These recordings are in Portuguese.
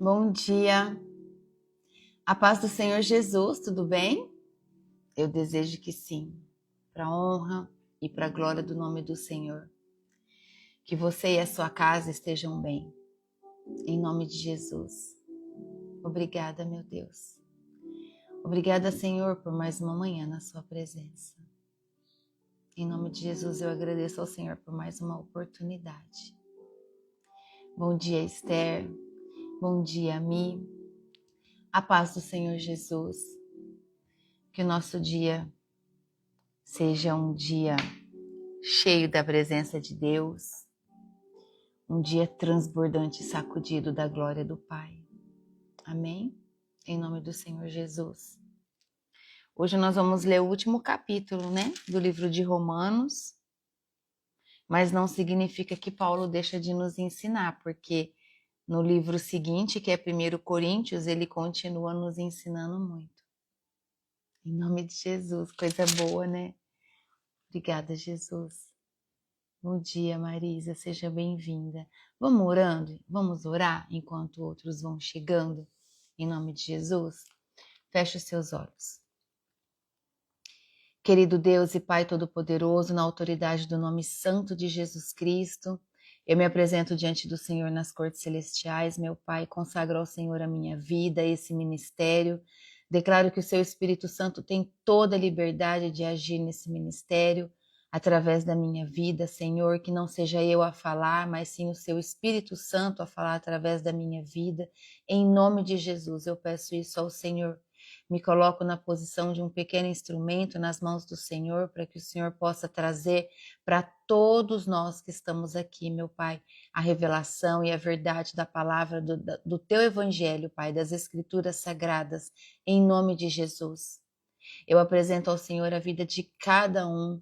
Bom dia, a paz do Senhor Jesus, tudo bem? Eu desejo que sim, para a honra e para a glória do nome do Senhor. Que você e a sua casa estejam bem, em nome de Jesus. Obrigada, meu Deus. Obrigada, Senhor, por mais uma manhã na sua presença. Em nome de Jesus, eu agradeço ao Senhor por mais uma oportunidade. Bom dia, Esther. Bom dia, Mi. A paz do Senhor Jesus. Que o nosso dia seja um dia cheio da presença de Deus, um dia transbordante e sacudido da glória do Pai. Amém? Em nome do Senhor Jesus. Hoje nós vamos ler o último capítulo, do livro de Romanos, mas não significa que Paulo deixa de nos ensinar, porque no livro seguinte, que é 1 Coríntios, ele continua nos ensinando muito. Em nome de Jesus, coisa boa, né? Obrigada, Jesus. Bom dia, Marisa, seja bem-vinda. Vamos orando? Vamos orar enquanto outros vão chegando? Em nome de Jesus? Feche os seus olhos. Querido Deus e Pai Todo-Poderoso, na autoridade do nome santo de Jesus Cristo, eu me apresento diante do Senhor nas cortes celestiais, meu Pai, consagro ao Senhor a minha vida, esse ministério. Declaro que o seu Espírito Santo tem toda a liberdade de agir nesse ministério, através da minha vida, Senhor, que não seja eu a falar, mas sim o seu Espírito Santo a falar através da minha vida. Em nome de Jesus, eu peço isso ao Senhor. Me coloco na posição de um pequeno instrumento nas mãos do Senhor, para que o Senhor possa trazer para todos nós que estamos aqui, meu Pai, a revelação e a verdade da palavra do teu Evangelho, Pai, das Escrituras Sagradas, em nome de Jesus. Eu apresento ao Senhor a vida de cada um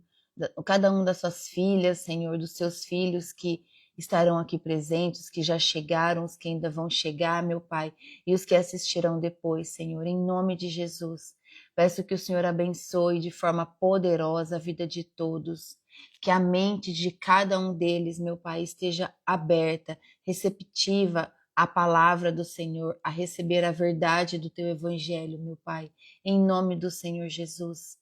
das suas filhas, Senhor, dos seus filhos que estarão aqui presentes, que já chegaram, os que ainda vão chegar, meu Pai, e os que assistirão depois, Senhor, em nome de Jesus. Peço que o Senhor abençoe de forma poderosa a vida de todos, que a mente de cada um deles, meu Pai, esteja aberta, receptiva à palavra do Senhor, a receber a verdade do teu Evangelho, meu Pai, em nome do Senhor Jesus.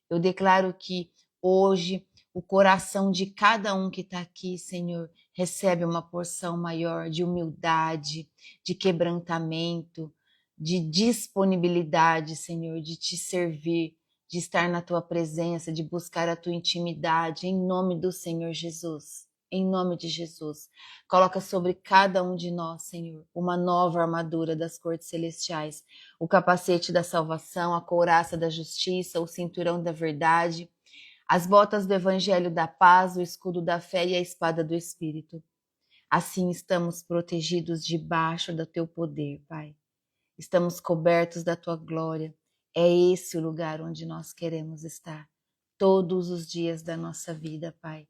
Eu declaro que hoje o coração de cada um que está aqui, Senhor, recebe uma porção maior de humildade, de quebrantamento, de disponibilidade, Senhor, de te servir, de estar na tua presença, de buscar a tua intimidade, em nome do Senhor Jesus. Em nome de Jesus, coloca sobre cada um de nós, Senhor, uma nova armadura das cortes celestiais, o capacete da salvação, a couraça da justiça, o cinturão da verdade, as botas do evangelho da paz, o escudo da fé e a espada do Espírito. Assim estamos protegidos debaixo do teu poder, Pai. Estamos cobertos da tua glória. É esse o lugar onde nós queremos estar todos os dias da nossa vida, Pai.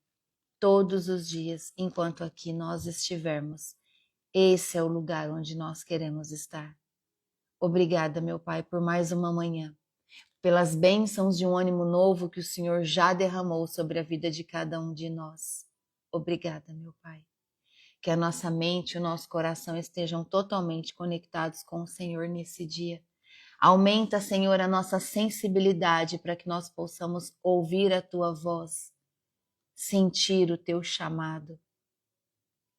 Todos os dias, enquanto aqui nós estivermos. Esse é o lugar onde nós queremos estar. Obrigada, meu Pai, por mais uma manhã, pelas bênçãos de um ânimo novo que o Senhor já derramou sobre a vida de cada um de nós. Obrigada, meu Pai. Que a nossa mente e o nosso coração estejam totalmente conectados com o Senhor nesse dia. Aumenta, Senhor, a nossa sensibilidade para que nós possamos ouvir a Tua voz, sentir o Teu chamado.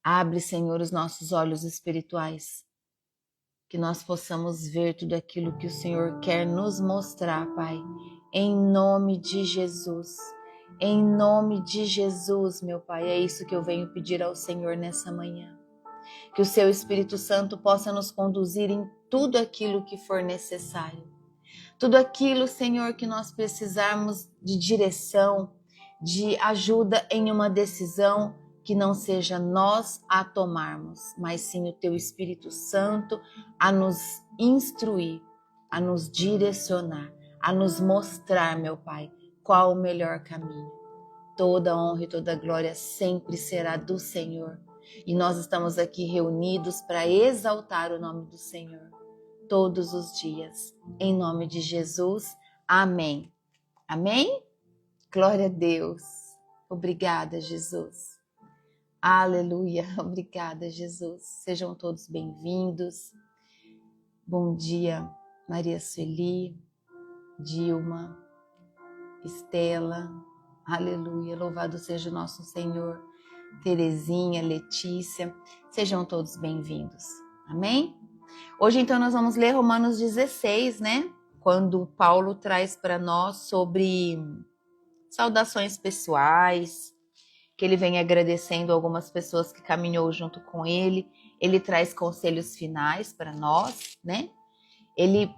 Abre, Senhor, os nossos olhos espirituais, que nós possamos ver tudo aquilo que o Senhor quer nos mostrar, Pai, em nome de Jesus. Em nome de Jesus, meu Pai, é isso que eu venho pedir ao Senhor nessa manhã. Que o Seu Espírito Santo possa nos conduzir em tudo aquilo que for necessário. Tudo aquilo, Senhor, que nós precisarmos de direção, de ajuda em uma decisão, que não seja nós a tomarmos, mas sim o Teu Espírito Santo a nos instruir, a nos direcionar, a nos mostrar, meu Pai, qual o melhor caminho. Toda honra e toda glória sempre será do Senhor. E nós estamos aqui reunidos para exaltar o nome do Senhor todos os dias. Em nome de Jesus, amém. Amém? Glória a Deus. Obrigada, Jesus. Aleluia. Obrigada, Jesus. Sejam todos bem-vindos. Bom dia, Maria Sueli, Dilma, Estela. Aleluia. Louvado seja o nosso Senhor. Terezinha, Letícia. Sejam todos bem-vindos. Amém? Hoje, então, nós vamos ler Romanos 16, né? Quando Paulo traz para nós sobre saudações pessoais, que ele vem agradecendo algumas pessoas que caminhou junto com ele. Ele traz conselhos finais para nós, né? Ele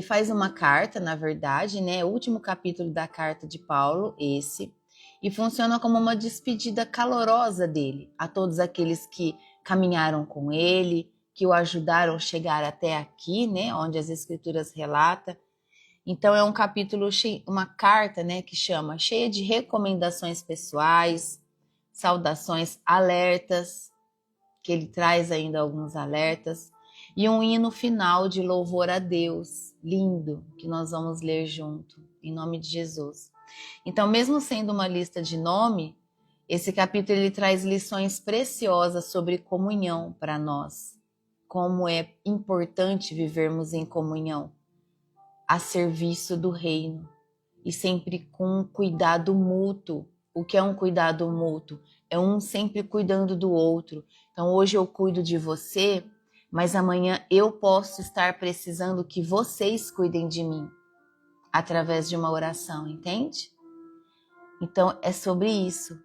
faz uma carta, na verdade, né? O último capítulo da carta de Paulo, esse, e funciona como uma despedida calorosa dele a todos aqueles que caminharam com ele, que o ajudaram a chegar até aqui, né? Onde as Escrituras relatam. Então é um capítulo, uma carta, né, que chama, cheia de recomendações pessoais, saudações, alertas, que ele traz ainda alguns alertas, e um hino final de louvor a Deus, lindo, que nós vamos ler junto, em nome de Jesus. Então, mesmo sendo uma lista de nome, esse capítulo ele traz lições preciosas sobre comunhão para nós, como é importante vivermos em comunhão, a serviço do reino e sempre com um cuidado mútuo. O que é um cuidado mútuo? É um sempre cuidando do outro. Então hoje eu cuido de você, mas amanhã eu posso estar precisando que vocês cuidem de mim através de uma oração, entende? Então é sobre isso.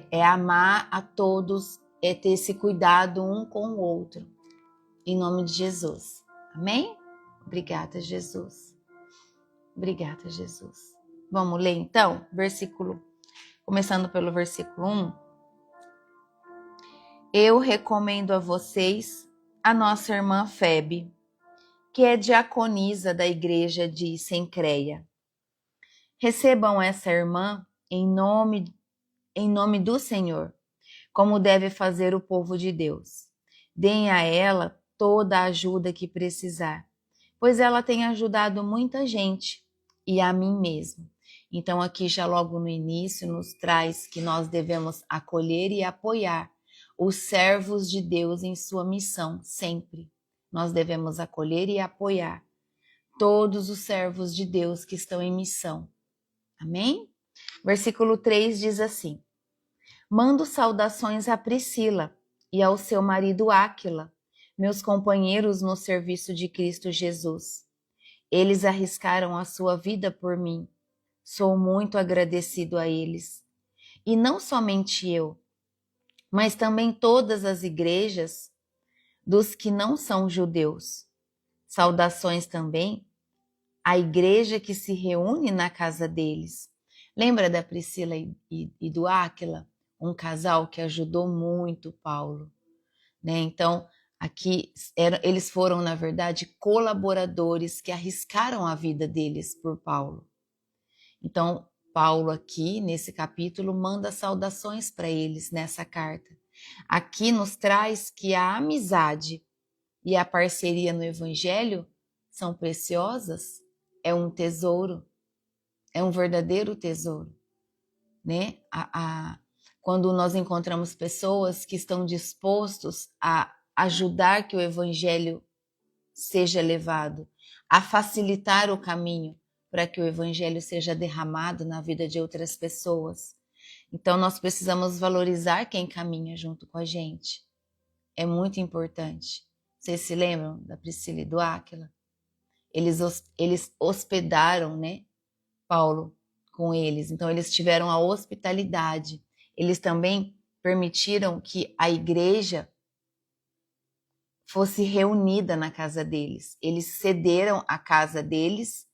É amar a todos, é ter esse cuidado um com o outro. Em nome de Jesus. Amém? Obrigada, Jesus. Obrigada, Jesus. Vamos ler então, começando pelo versículo 1. Eu recomendo a vocês a nossa irmã Febe, que é diaconisa da igreja de Cencreia. Recebam essa irmã em nome do Senhor, como deve fazer o povo de Deus. Deem a ela toda a ajuda que precisar, pois ela tem ajudado muita gente e a mim mesmo. Então aqui já logo no início nos traz que nós devemos acolher e apoiar os servos de Deus em sua missão, sempre. Nós devemos acolher e apoiar todos os servos de Deus que estão em missão. Amém? Versículo 3 diz assim: Mando saudações a Priscila e ao seu marido Áquila, meus companheiros no serviço de Cristo Jesus. Eles arriscaram a sua vida por mim. Sou muito agradecido a eles. E não somente eu, mas também todas as igrejas dos que não são judeus. Saudações também à igreja que se reúne na casa deles. Lembra da Priscila e do Áquila? Um casal que ajudou muito Paulo, né? Então, aqui eles foram, na verdade, colaboradores que arriscaram a vida deles por Paulo. Então, Paulo aqui, nesse capítulo, manda saudações para eles nessa carta. Aqui nos traz que a amizade e a parceria no Evangelho são preciosas, é um tesouro, é um verdadeiro tesouro, né? Quando nós encontramos pessoas que estão dispostos a ajudar que o Evangelho seja levado, a facilitar o caminho para que o Evangelho seja derramado na vida de outras pessoas. Então nós precisamos valorizar quem caminha junto com a gente. É muito importante. Vocês se lembram da Priscila e do Áquila? Eles hospedaram, né, Paulo com eles. Então eles tiveram a hospitalidade. Eles também permitiram que a igreja fosse reunida na casa deles. Eles cederam a casa deles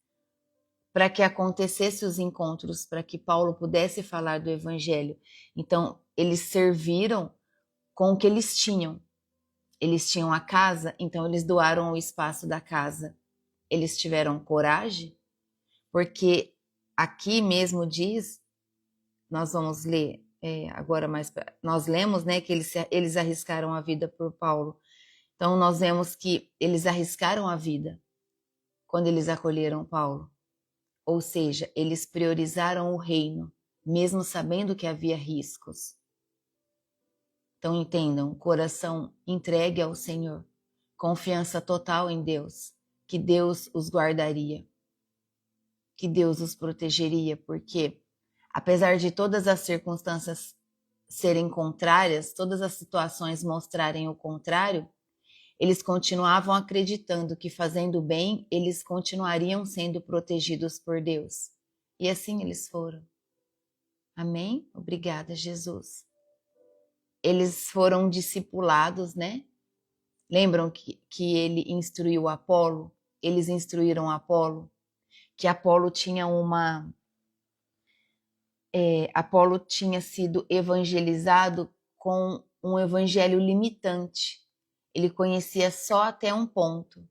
para que acontecesse os encontros, para que Paulo pudesse falar do Evangelho. Então, eles serviram com o que eles tinham. Eles tinham a casa, então eles doaram o espaço da casa. Eles tiveram coragem, porque aqui mesmo diz, nós vamos ler agora mais, nós lemos, né, que eles arriscaram a vida por Paulo. Então nós vemos que eles arriscaram a vida quando eles acolheram Paulo. Ou seja, eles priorizaram o reino mesmo sabendo que havia riscos. Então entendam, coração entregue ao Senhor, confiança total em Deus, que Deus os guardaria, que Deus os protegeria, porque apesar de todas as circunstâncias serem contrárias, todas as situações mostrarem o contrário, eles continuavam acreditando que fazendo bem, eles continuariam sendo protegidos por Deus. E assim eles foram. Amém? Obrigada, Jesus. Eles foram discipulados, né? Lembram que ele instruiu Apolo? Eles instruíram Apolo, que Apolo tinha Apolo tinha sido evangelizado com um evangelho limitante. Ele conhecia só até um ponto.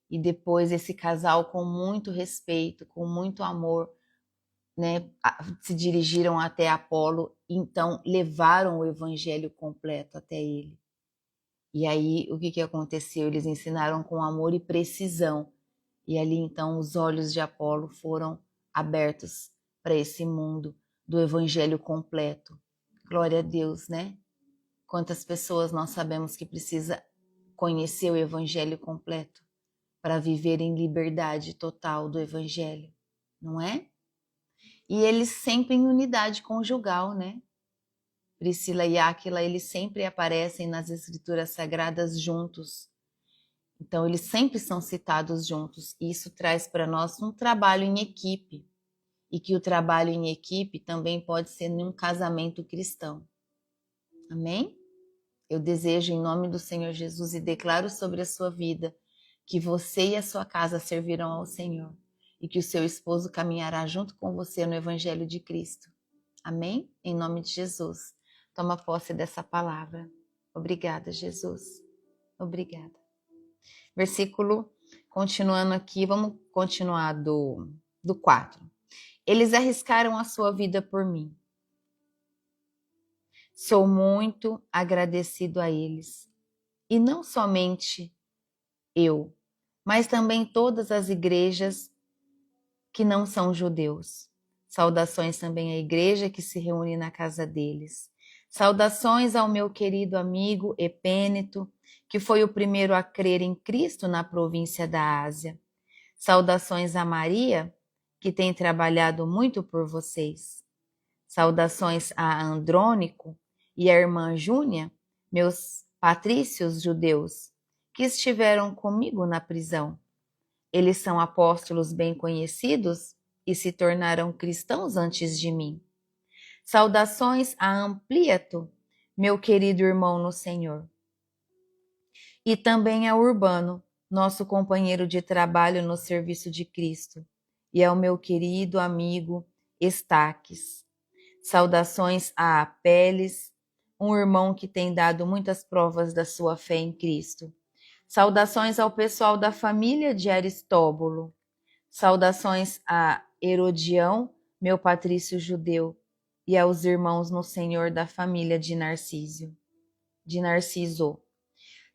E depois esse casal, com muito respeito, com muito amor, né, se dirigiram até Apolo, então levaram o evangelho completo até ele. E aí, o que aconteceu? Eles ensinaram com amor e precisão. E ali, então, os olhos de Apolo foram abertos para esse mundo do evangelho completo. Glória a Deus, né? Quantas pessoas nós sabemos que precisa conhecer o evangelho completo para viver em liberdade total do evangelho, não é? E eles sempre em unidade conjugal, né? Priscila e Áquila, eles sempre aparecem nas escrituras sagradas juntos. Então, eles sempre são citados juntos. E isso traz para nós um trabalho em equipe. E que o trabalho em equipe também pode ser num casamento cristão. Amém? Eu desejo, em nome do Senhor Jesus, e declaro sobre a sua vida, que você e a sua casa servirão ao Senhor. E que o seu esposo caminhará junto com você no Evangelho de Cristo. Amém? Em nome de Jesus. Toma posse dessa palavra. Obrigada, Jesus. Obrigada. Versículo, continuando aqui, vamos continuar do 4. Eles arriscaram a sua vida por mim. Sou muito agradecido a eles. E não somente eu, mas também todas as igrejas que não são judeus. Saudações também à igreja que se reúne na casa deles. Saudações ao meu querido amigo Epêneto, que foi o primeiro a crer em Cristo na província da Ásia. Saudações a Maria, que tem trabalhado muito por vocês. Saudações a Andrônico e a irmã Júnia, meus patrícios judeus, que estiveram comigo na prisão. Eles são apóstolos bem conhecidos e se tornaram cristãos antes de mim. Saudações a Ampliato, meu querido irmão no Senhor. E também a Urbano, nosso companheiro de trabalho no serviço de Cristo, e ao meu querido amigo Estaques. Saudações a Apeles, um irmão que tem dado muitas provas da sua fé em Cristo. Saudações ao pessoal da família de Aristóbulo. Saudações a Herodião, meu patrício judeu, e aos irmãos no Senhor da família de Narciso.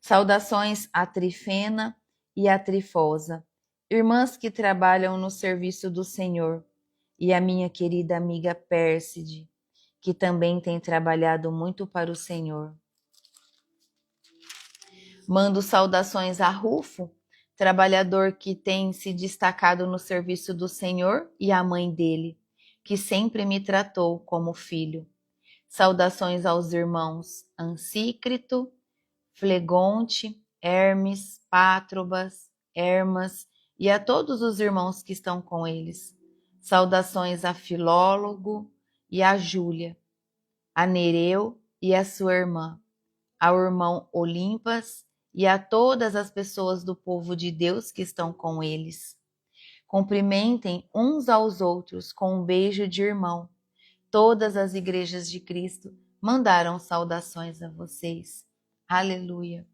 Saudações a Trifena e a Trifosa, irmãs que trabalham no serviço do Senhor, e a minha querida amiga Pérside, que também tem trabalhado muito para o Senhor. Mando saudações a Rufo, trabalhador que tem se destacado no serviço do Senhor, e à mãe dele, que sempre me tratou como filho. Saudações aos irmãos Ansícrito, Flegonte, Hermes, Pátrobas, Hermas e a todos os irmãos que estão com eles. Saudações a Filólogo e a Júlia, a Nereu e a sua irmã, ao irmão Olimpas e a todas as pessoas do povo de Deus que estão com eles. Cumprimentem uns aos outros com um beijo de irmão. Todas as igrejas de Cristo mandaram saudações a vocês. Aleluia.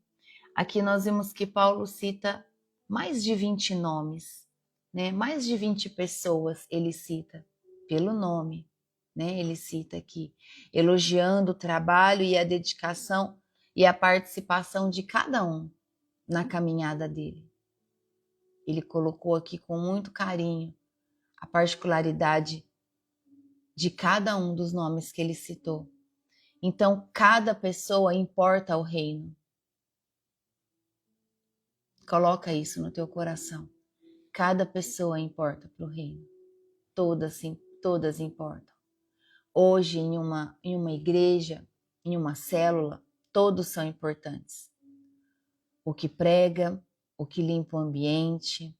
Aqui nós vimos que Paulo cita mais de 20 nomes, né? Mais de 20 pessoas ele cita pelo nome, né? Ele cita aqui, elogiando o trabalho e a dedicação e a participação de cada um na caminhada dele. Ele colocou aqui com muito carinho a particularidade de cada um dos nomes que ele citou. Então, cada pessoa importa ao reino. Coloca isso no teu coração. Cada pessoa importa para o reino. Todas importam. Hoje, em uma igreja, em uma célula, todos são importantes. O que prega, o que limpa o ambiente,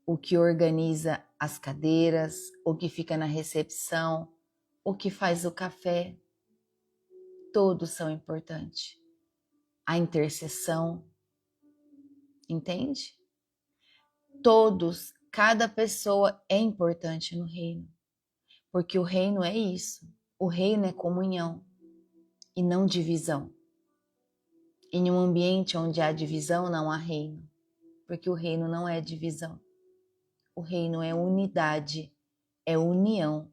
o que organiza as cadeiras, o que fica na recepção, o que faz o café, todos são importantes. A intercessão, entende? Todos, cada pessoa é importante no reino, porque o reino é isso, o reino é comunhão e não divisão. Em um ambiente onde há divisão não há reino, porque o reino não é divisão, o reino é unidade, é união,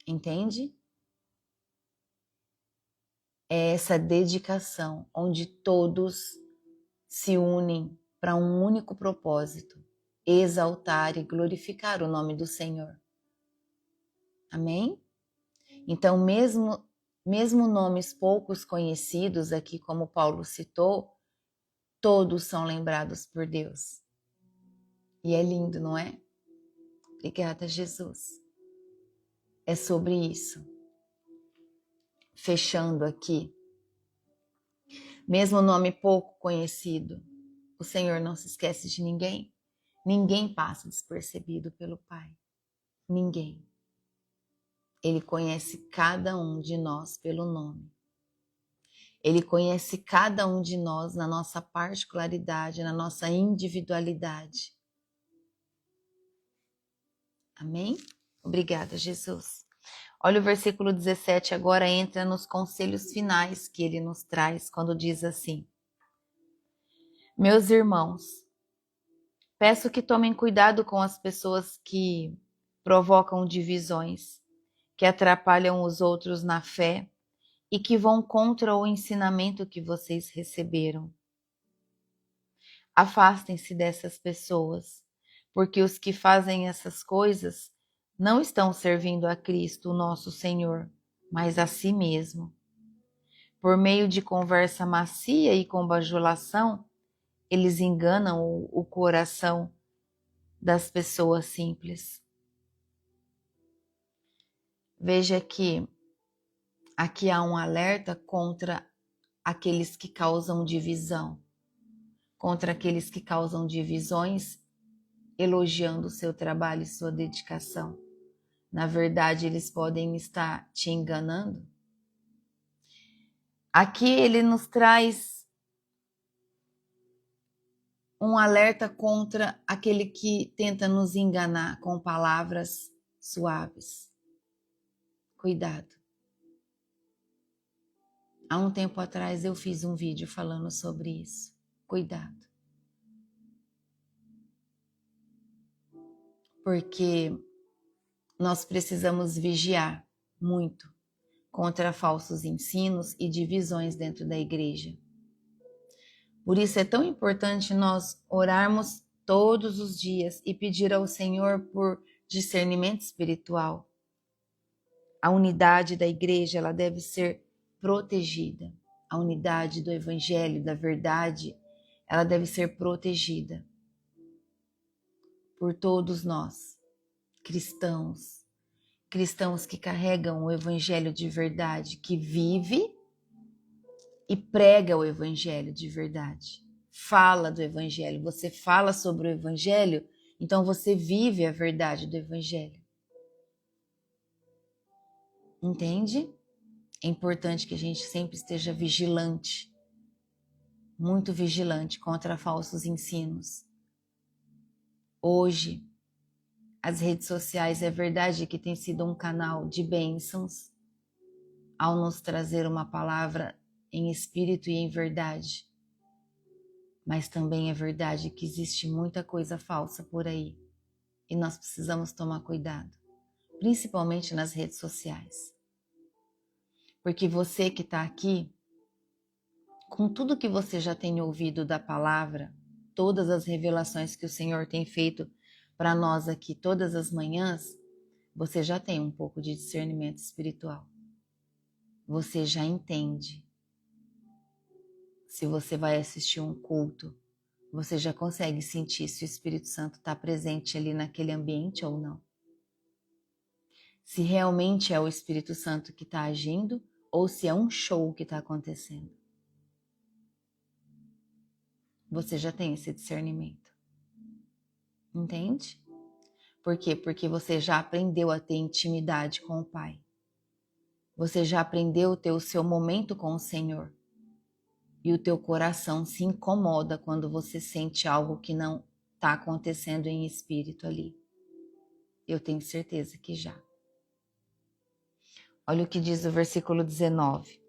entende? É essa dedicação onde todos se unem para um único propósito, exaltar e glorificar o nome do Senhor. Amém? Então, mesmo nomes poucos conhecidos aqui, como Paulo citou, todos são lembrados por Deus. E é lindo, não é? Obrigada, Jesus. É sobre isso. Fechando aqui. Mesmo nome pouco conhecido, o Senhor não se esquece de ninguém. Ninguém passa despercebido pelo Pai. Ninguém. Ele conhece cada um de nós pelo nome. Ele conhece cada um de nós na nossa particularidade, na nossa individualidade. Amém? Obrigada, Jesus. Olha o versículo 17, agora entra nos conselhos finais que ele nos traz quando diz assim: meus irmãos, peço que tomem cuidado com as pessoas que provocam divisões, que atrapalham os outros na fé e que vão contra o ensinamento que vocês receberam. Afastem-se dessas pessoas, porque os que fazem essas coisas não estão servindo a Cristo, nosso Senhor, mas a si mesmo. Por meio de conversa macia e com bajulação, eles enganam o coração das pessoas simples. Veja que aqui há um alerta contra aqueles que causam divisão, contra aqueles que causam divisões, elogiando o seu trabalho e sua dedicação. Na verdade, eles podem estar te enganando. Aqui ele nos traz um alerta contra aquele que tenta nos enganar com palavras suaves. Cuidado. Há um tempo atrás eu fiz um vídeo falando sobre isso. Cuidado. Porque nós precisamos vigiar muito contra falsos ensinos e divisões dentro da igreja. Por isso é tão importante nós orarmos todos os dias e pedir ao Senhor por discernimento espiritual. A unidade da igreja, ela deve ser protegida. A unidade do evangelho, da verdade, ela deve ser protegida por todos nós, cristãos que carregam o evangelho de verdade, que vive e prega o evangelho de verdade. Fala do evangelho, você fala sobre o evangelho, então você vive a verdade do evangelho. Entende? É importante que a gente sempre esteja vigilante, muito vigilante contra falsos ensinos. Hoje, as redes sociais, é verdade que tem sido um canal de bênçãos ao nos trazer uma palavra em espírito e em verdade. Mas também é verdade que existe muita coisa falsa por aí e nós precisamos tomar cuidado, principalmente nas redes sociais. Porque você que está aqui, com tudo que você já tem ouvido da palavra, todas as revelações que o Senhor tem feito para nós aqui todas as manhãs, você já tem um pouco de discernimento espiritual. Você já entende. Se você vai assistir um culto, você já consegue sentir se o Espírito Santo está presente ali naquele ambiente ou não. Se realmente é o Espírito Santo que está agindo ou se é um show que está acontecendo. Você já tem esse discernimento. Entende? Por quê? Porque você já aprendeu a ter intimidade com o Pai. Você já aprendeu a ter o seu momento com o Senhor. E o teu coração se incomoda quando você sente algo que não está acontecendo em espírito ali. Eu tenho certeza que já. Olha o que diz o versículo 19.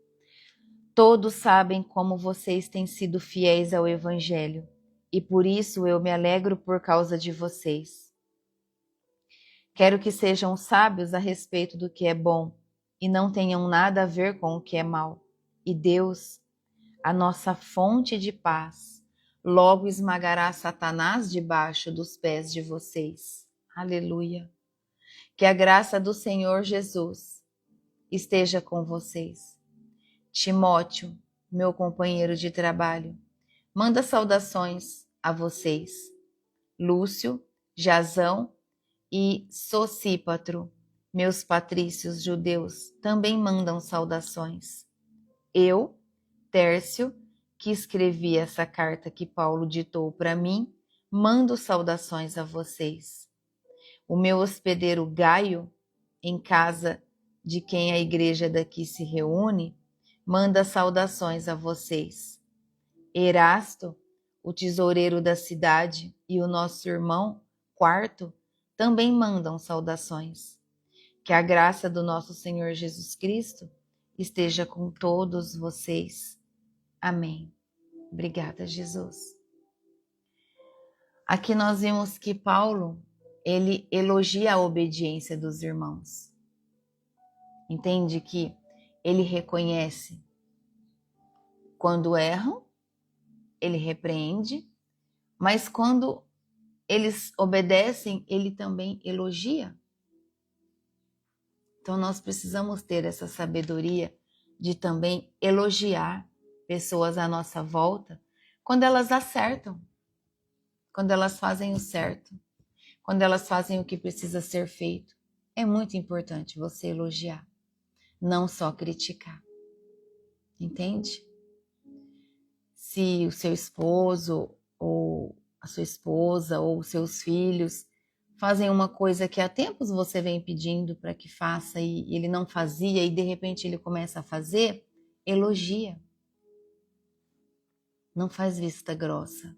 Todos sabem como vocês têm sido fiéis ao Evangelho, e por isso eu me alegro por causa de vocês. Quero que sejam sábios a respeito do que é bom, e não tenham nada a ver com o que é mal. E Deus, a nossa fonte de paz, logo esmagará Satanás debaixo dos pés de vocês. Aleluia. Que a graça do Senhor Jesus esteja com vocês. Timóteo, meu companheiro de trabalho, manda saudações a vocês. Lúcio, Jasão e Sosípatro, meus patrícios judeus, também mandam saudações. Eu, Tércio, que escrevi essa carta que Paulo ditou para mim, mando saudações a vocês. O meu hospedeiro Gaio, em casa de quem a igreja daqui se reúne, manda saudações a vocês. Erasto, o tesoureiro da cidade, e o nosso irmão, Quarto, também mandam saudações. Que a graça do nosso Senhor Jesus Cristo esteja com todos vocês. Amém. Obrigada, Jesus. Aqui nós vimos que Paulo, ele elogia a obediência dos irmãos. Entende que ele reconhece quando erram, ele repreende, mas quando eles obedecem, ele também elogia. Então nós precisamos ter essa sabedoria de também elogiar pessoas à nossa volta quando elas acertam, quando elas fazem o certo, quando elas fazem o que precisa ser feito. É muito importante você elogiar, não só criticar. Entende? Se o seu esposo ou a sua esposa ou os seus filhos fazem uma coisa que há tempos você vem pedindo para que faça e ele não fazia e de repente ele começa a fazer, elogia. Não faz vista grossa.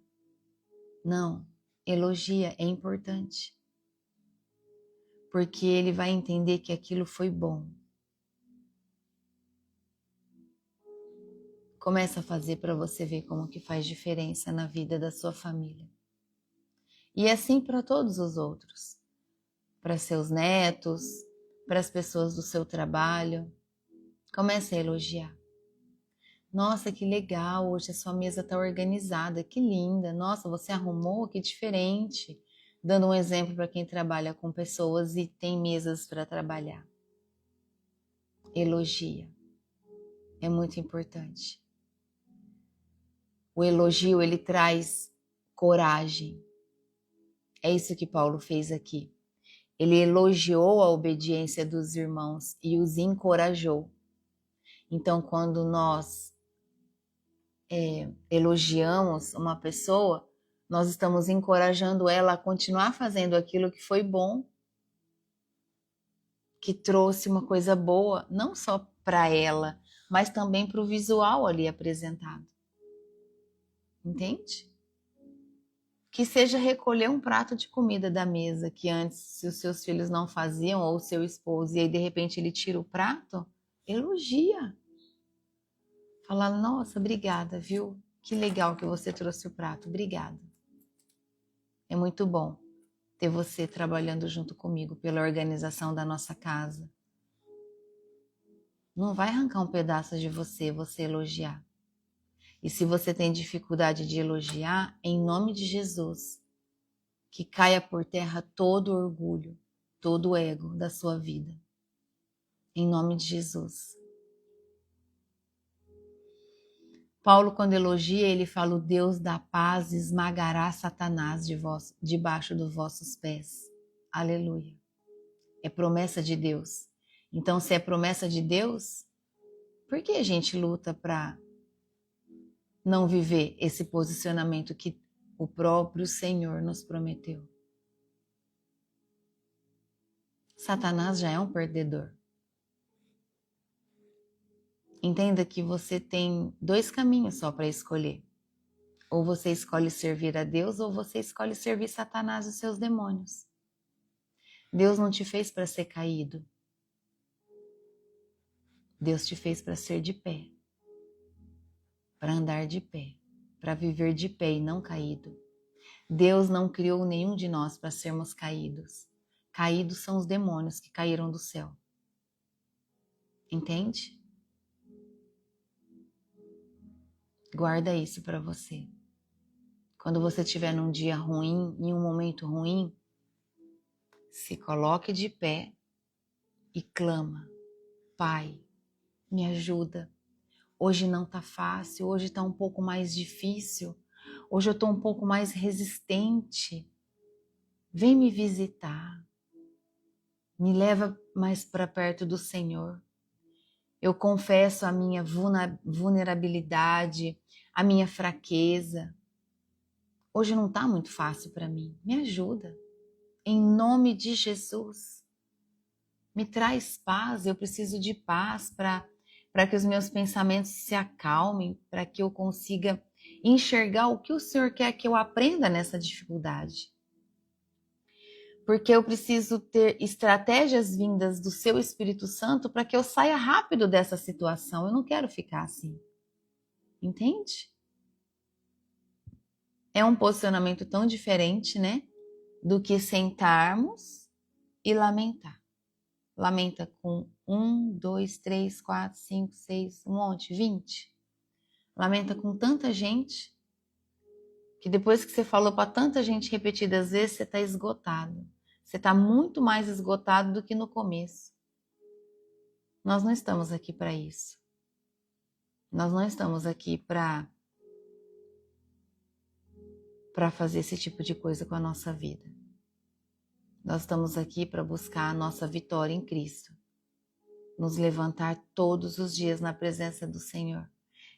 Não, elogia, é importante. Porque ele vai entender que aquilo foi bom. Começa a fazer para você ver como que faz diferença na vida da sua família. E assim para todos os outros. Para seus netos, para as pessoas do seu trabalho. Comece a elogiar. Nossa, que legal, hoje a sua mesa está organizada, que linda. Nossa, você arrumou, que diferente. Dando um exemplo para quem trabalha com pessoas e tem mesas para trabalhar. Elogia. É muito importante. O elogio, ele traz coragem. É isso que Paulo fez aqui. Ele elogiou a obediência dos irmãos e os encorajou. Então, quando nós elogiamos uma pessoa, nós estamos encorajando ela a continuar fazendo aquilo que foi bom, que trouxe uma coisa boa, não só para ela, mas também para o visual ali apresentado. Entende? Que seja recolher um prato de comida da mesa que antes, se os seus filhos não faziam, ou o seu esposo, e aí de repente ele tira o prato, elogia. Fala, nossa, obrigada, viu? Que legal que você trouxe o prato, obrigada. É muito bom ter você trabalhando junto comigo pela organização da nossa casa. Não vai arrancar um pedaço de você elogiar. E se você tem dificuldade de elogiar, em nome de Jesus, que caia por terra todo orgulho, todo o ego da sua vida. Em nome de Jesus. Paulo, quando elogia, ele fala: o Deus da paz esmagará Satanás debaixo dos vossos pés. Aleluia. É promessa de Deus. Então, se é promessa de Deus, por que a gente luta para não viver esse posicionamento que o próprio Senhor nos prometeu? Satanás já é um perdedor. Entenda que você tem 2 caminhos só para escolher. Ou você escolhe servir a Deus, ou você escolhe servir Satanás e os seus demônios. Deus não te fez para ser caído. Deus te fez para ser de pé. Para andar de pé. Para viver de pé e não caído. Deus não criou nenhum de nós para sermos caídos. Caídos são os demônios que caíram do céu. Entende? Guarda isso para você. Quando você estiver num dia ruim, em um momento ruim, se coloque de pé e clama: Pai, me ajuda. Hoje não está fácil, hoje está um pouco mais difícil, hoje eu estou um pouco mais resistente. Vem me visitar, me leva mais para perto do Senhor. Eu confesso a minha vulnerabilidade, a minha fraqueza. Hoje não está muito fácil para mim, me ajuda. Em nome de Jesus, me traz paz, eu preciso de paz para que os meus pensamentos se acalmem, para que eu consiga enxergar o que o Senhor quer que eu aprenda nessa dificuldade. Porque eu preciso ter estratégias vindas do seu Espírito Santo para que eu saia rápido dessa situação. Eu não quero ficar assim. Entende? É um posicionamento tão diferente, né? Do que sentarmos e lamentar. Lamenta com 1, 2, 3, 4, 5, 6, um monte, 20. Lamenta com tanta gente que depois que você falou para tanta gente repetidas vezes, você está esgotado. Você está muito mais esgotado do que no começo. Nós não estamos aqui para isso. Nós não estamos aqui para fazer esse tipo de coisa com a nossa vida. Nós estamos aqui para buscar a nossa vitória em Cristo. Nos levantar todos os dias na presença do Senhor.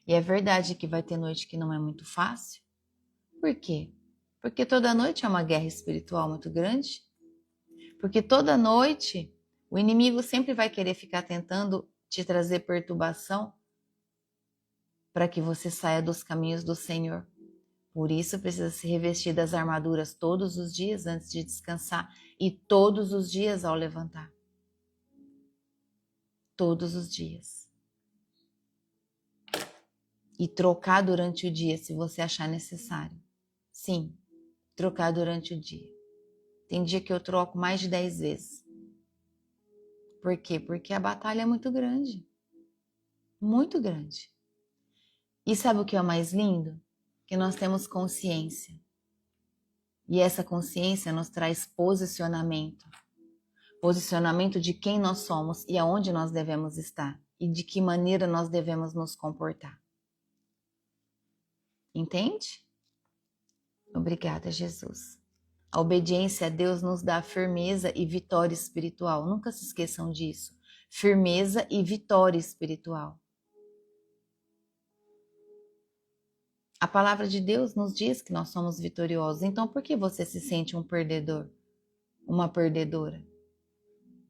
E é verdade que vai ter noite que não é muito fácil. Por quê? Porque toda noite é uma guerra espiritual muito grande. Porque toda noite o inimigo sempre vai querer ficar tentando te trazer perturbação para que você saia dos caminhos do Senhor. Por isso precisa se revestir das armaduras todos os dias antes de descansar e todos os dias ao levantar. Todos os dias. E trocar durante o dia se você achar necessário. Sim, trocar durante o dia. Tem dia que eu troco mais de 10 vezes. Por quê? Porque a batalha é muito grande. Muito grande. E sabe o que é o mais lindo? Que nós temos consciência. E essa consciência nos traz posicionamento. Posicionamento de quem nós somos e aonde nós devemos estar. E de que maneira nós devemos nos comportar. Entende? Obrigada, Jesus. A obediência a Deus nos dá firmeza e vitória espiritual. Nunca se esqueçam disso. Firmeza e vitória espiritual. A palavra de Deus nos diz que nós somos vitoriosos. Então, por que você se sente um perdedor? Uma perdedora?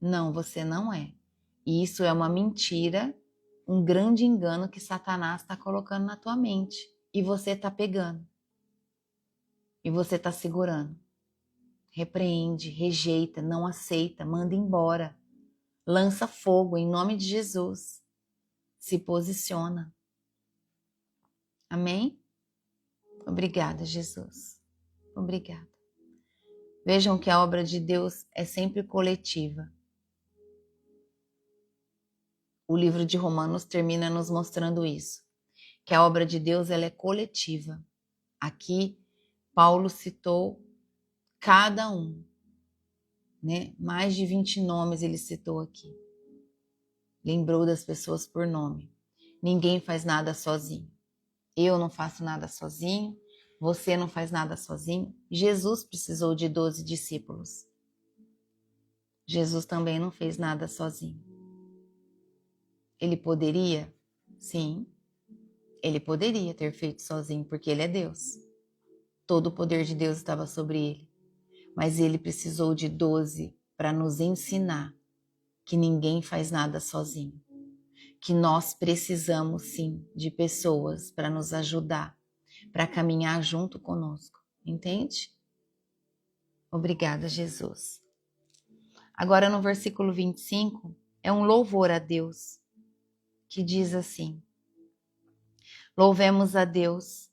Não, você não é. E isso é uma mentira, um grande engano que Satanás está colocando na tua mente. E você está pegando. E você está segurando. Repreende, rejeita, não aceita, manda embora. Lança fogo em nome de Jesus. Se posiciona. Amém? Obrigada, Jesus. Obrigada. Vejam que a obra de Deus é sempre coletiva. O livro de Romanos termina nos mostrando isso. Que a obra de Deus ela é coletiva. Aqui, Paulo citou cada um. né? Mais de 20 nomes ele citou aqui. Lembrou das pessoas por nome. Ninguém faz nada sozinho. Eu não faço nada sozinho. Você não faz nada sozinho. Jesus precisou de 12 discípulos. Jesus também não fez nada sozinho. Ele poderia? Sim. Ele poderia ter feito sozinho, porque ele é Deus. Todo o poder de Deus estava sobre ele. Mas ele precisou de 12 para nos ensinar que ninguém faz nada sozinho. Que nós precisamos, sim, de pessoas para nos ajudar, para caminhar junto conosco. Entende? Obrigada, Jesus. Agora, no versículo 25, é um louvor a Deus, que diz assim: louvemos a Deus,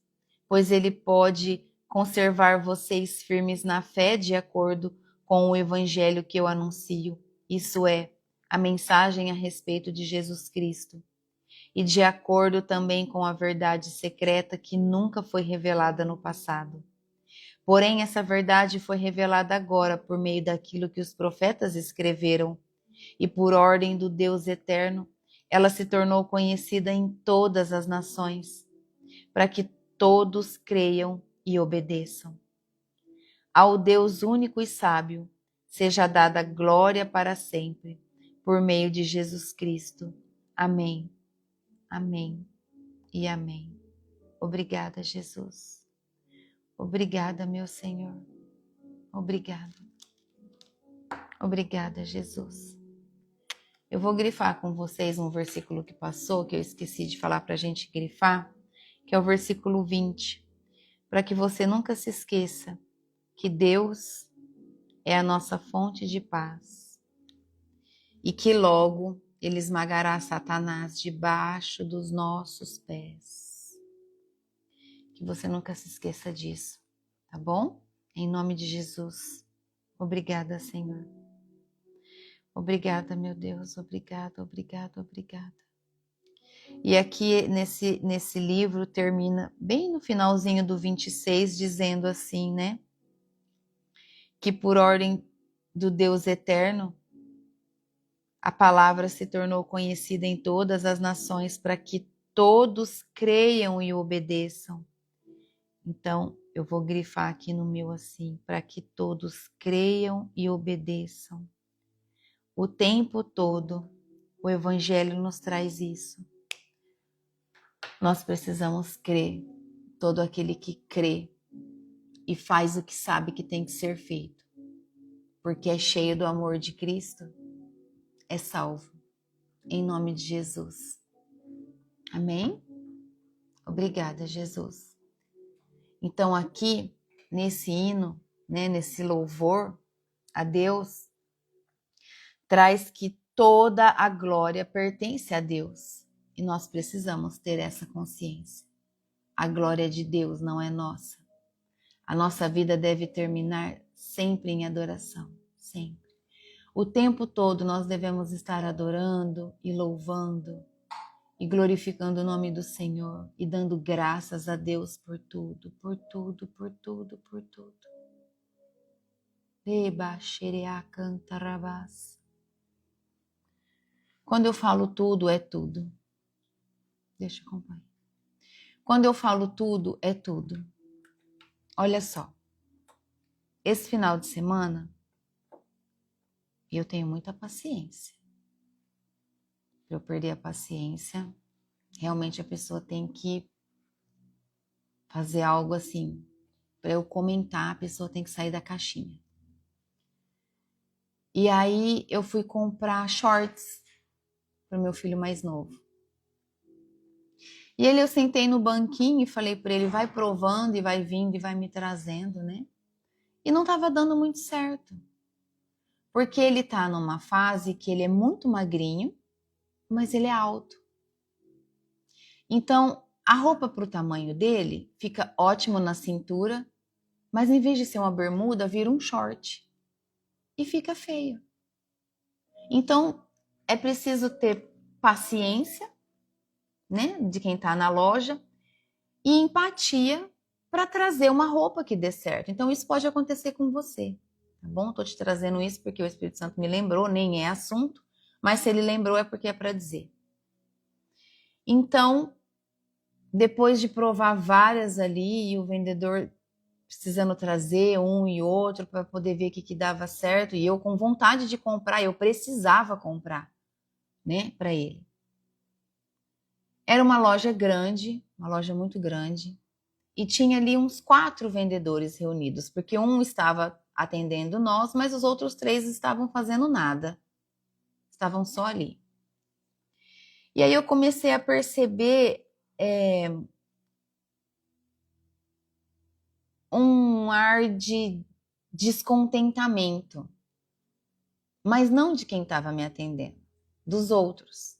pois Ele pode conservar vocês firmes na fé de acordo com o evangelho que eu anuncio, isso é, a mensagem a respeito de Jesus Cristo, e de acordo também com a verdade secreta que nunca foi revelada no passado. Porém, essa verdade foi revelada agora por meio daquilo que os profetas escreveram, e por ordem do Deus eterno, ela se tornou conhecida em todas as nações, para que todos creiam e obedeçam. Ao Deus único e sábio, seja dada glória para sempre, por meio de Jesus Cristo. Amém, amém e amém. Obrigada, Jesus. Obrigada, meu Senhor. Obrigada. Obrigada, Jesus. Eu vou grifar com vocês um versículo que passou, que eu esqueci de falar para a gente grifar, que é o versículo 20, para que você nunca se esqueça que Deus é a nossa fonte de paz e que logo Ele esmagará Satanás debaixo dos nossos pés. Que você nunca se esqueça disso, tá bom? Em nome de Jesus. Obrigada, Senhor. Obrigada, meu Deus. Obrigada, obrigada, obrigada. E aqui nesse livro termina bem no finalzinho do 26, dizendo assim, né? Que por ordem do Deus eterno, a palavra se tornou conhecida em todas as nações para que todos creiam e obedeçam. Então, eu vou grifar aqui no meu assim, para que todos creiam e obedeçam. O tempo todo, o Evangelho nos traz isso. Nós precisamos crer. Todo aquele que crê e faz o que sabe que tem que ser feito, porque é cheio do amor de Cristo, é salvo. Em nome de Jesus. Amém? Obrigada, Jesus. Então aqui, nesse hino, né, nesse louvor a Deus, traz que toda a glória pertence a Deus. E nós precisamos ter essa consciência. A glória de Deus não é nossa. A nossa vida deve terminar sempre em adoração, sempre. O tempo todo nós devemos estar adorando e louvando e glorificando o nome do Senhor e dando graças a Deus por tudo, por tudo, por tudo, por tudo. Quando eu falo tudo, é tudo. Deixa eu acompanhar. Quando eu falo tudo, é tudo. Olha só, esse final de semana, eu tenho muita paciência. Para eu perder a paciência, realmente a pessoa tem que fazer algo assim. Para eu comentar, a pessoa tem que sair da caixinha. E aí eu fui comprar shorts para o meu filho mais novo. E eu sentei no banquinho e falei para ele, vai provando e vai vindo e vai me trazendo, né? E não estava dando muito certo. Porque ele está numa fase que ele é muito magrinho, mas ele é alto. Então, a roupa para o tamanho dele fica ótimo na cintura, mas em vez de ser uma bermuda, vira um short. E fica feio. Então, é preciso ter paciência, né, de quem está na loja e empatia para trazer uma roupa que dê certo. Então, isso pode acontecer com você, tá bom? Tô te trazendo isso porque o Espírito Santo me lembrou, nem é assunto, mas se ele lembrou é porque é para dizer. Então, depois de provar várias ali e o vendedor precisando trazer um e outro para poder ver o que dava certo, e eu com vontade de comprar, eu precisava comprar, né, para ele. Era uma loja grande, uma loja muito grande, e tinha ali uns 4 vendedores reunidos, porque um estava atendendo nós, mas os outros 3 estavam fazendo nada, estavam só ali. E aí eu comecei a perceber um ar de descontentamento, mas não de quem estava me atendendo, dos outros.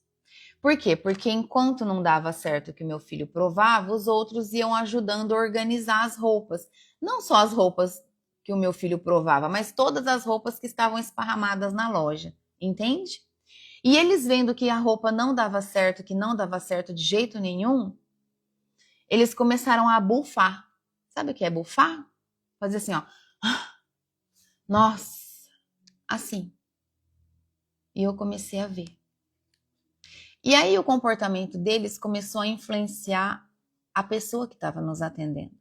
Por quê? Porque enquanto não dava certo o que meu filho provava, os outros iam ajudando a organizar as roupas. Não só as roupas que o meu filho provava, mas todas as roupas que estavam esparramadas na loja, entende? E eles vendo que a roupa não dava certo, que não dava certo de jeito nenhum, eles começaram a bufar. Sabe o que é bufar? Fazer assim, ó. Nossa, assim. E eu comecei a ver. E aí o comportamento deles começou a influenciar a pessoa que estava nos atendendo.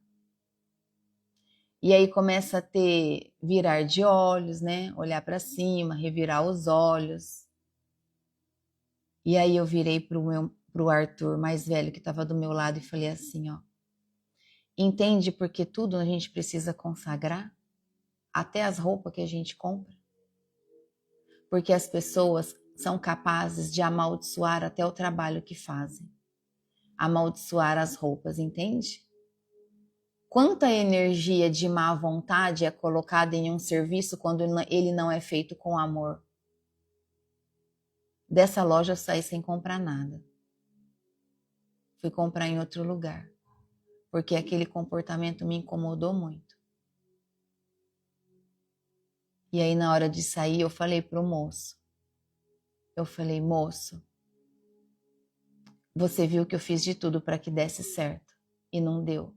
E aí começa a ter virar de olhos, né? Olhar para cima, revirar os olhos. E aí eu virei pro Arthur, mais velho, que estava do meu lado, e falei assim, ó. Entende porque tudo a gente precisa consagrar? Até as roupas que a gente compra? Porque as pessoas são capazes de amaldiçoar até o trabalho que fazem. Amaldiçoar as roupas, entende? Quanta energia de má vontade é colocada em um serviço quando ele não é feito com amor? Dessa loja eu saí sem comprar nada. Fui comprar em outro lugar, porque aquele comportamento me incomodou muito. E aí na hora de sair eu falei pro moço, moço, você viu que eu fiz de tudo para que desse certo e não deu.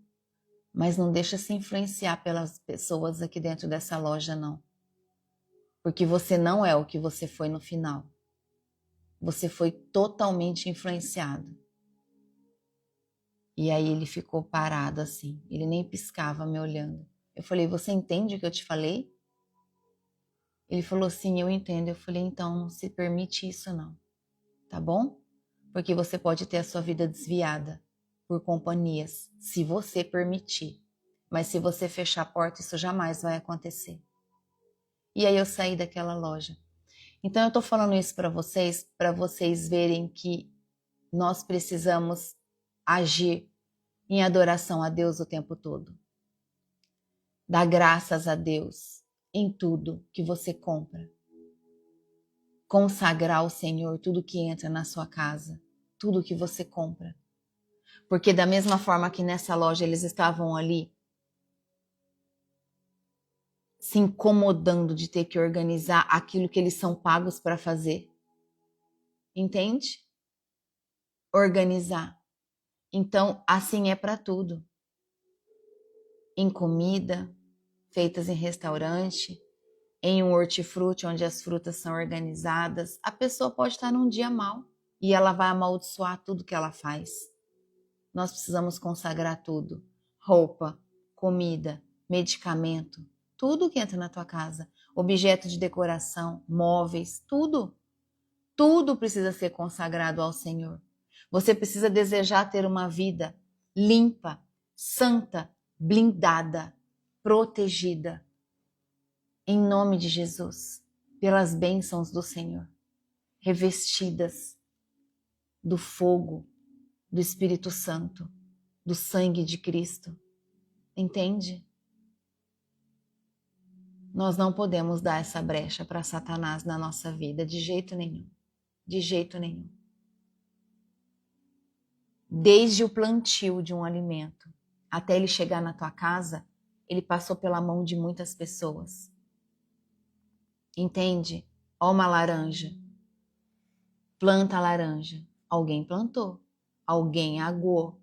Mas não deixa se influenciar pelas pessoas aqui dentro dessa loja, não. Porque você não é o que você foi no final. Você foi totalmente influenciado. E aí ele ficou parado assim. Ele nem piscava me olhando. Eu falei, você entende o que eu te falei? Ele falou, sim, eu entendo. Eu falei, então não se permite isso não. Tá bom? Porque você pode ter a sua vida desviada por companhias, se você permitir. Mas se você fechar a porta, isso jamais vai acontecer. E aí eu saí daquela loja. Então eu tô falando isso para vocês verem que nós precisamos agir em adoração a Deus o tempo todo. Dar graças a Deus em tudo que você compra. Consagrar ao Senhor tudo que entra na sua casa, tudo que você compra. Porque da mesma forma que nessa loja eles estavam ali se incomodando de ter que organizar aquilo que eles são pagos para fazer. Entende? Organizar. Então, assim é para tudo. Em comida, feitas em restaurante, em um hortifruti onde as frutas são organizadas, a pessoa pode estar num dia mal e ela vai amaldiçoar tudo que ela faz. Nós precisamos consagrar tudo. Roupa, comida, medicamento, tudo que entra na tua casa, objeto de decoração, móveis, tudo. Tudo precisa ser consagrado ao Senhor. Você precisa desejar ter uma vida limpa, santa, blindada, protegida. Em nome de Jesus, pelas bênçãos do Senhor, revestidas do fogo do Espírito Santo, do sangue de Cristo. Entende? Nós não podemos dar essa brecha para Satanás na nossa vida, de jeito nenhum. De jeito nenhum. Desde o plantio de um alimento até ele chegar na tua casa, ele passou pela mão de muitas pessoas. Entende? Ó, uma laranja. Planta a laranja. Alguém plantou. Alguém aguou.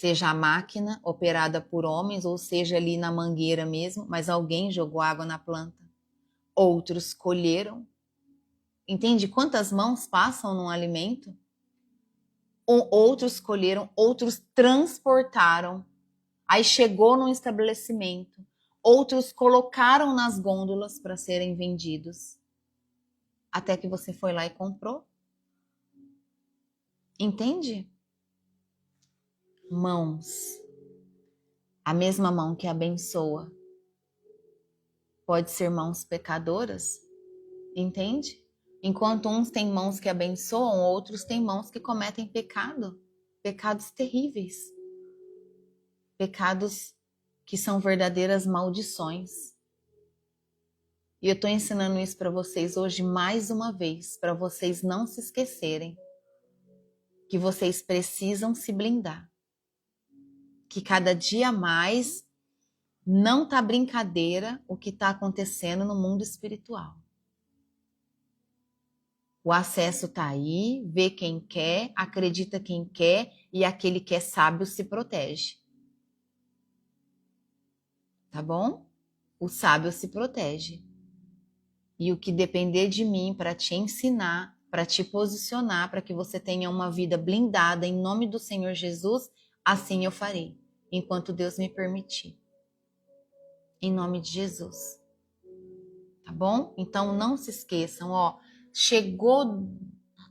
seja a máquina operada por homens, ou seja ali na mangueira mesmo, mas alguém jogou água na planta. Outros colheram. Entende quantas mãos passam num alimento? Outros colheram, outros transportaram. Aí chegou num estabelecimento. Outros colocaram nas gôndolas para serem vendidos. Até que você foi lá e comprou. Entende? Mãos. A mesma mão que abençoa pode ser mãos pecadoras. Entende? Enquanto uns têm mãos que abençoam, outros têm mãos que cometem pecado. Pecados terríveis. Pecados que são verdadeiras maldições. E eu estou ensinando isso para vocês hoje mais uma vez, para vocês não se esquecerem que vocês precisam se blindar. Que cada dia mais não tá brincadeira o que está acontecendo no mundo espiritual. O acesso está aí, vê quem quer, acredita quem quer e aquele que é sábio se protege. Tá bom? O sábio se protege. E o que depender de mim para te ensinar, para te posicionar, para que você tenha uma vida blindada em nome do Senhor Jesus, assim eu farei, enquanto Deus me permitir. Em nome de Jesus. Tá bom? Então não se esqueçam, ó, chegou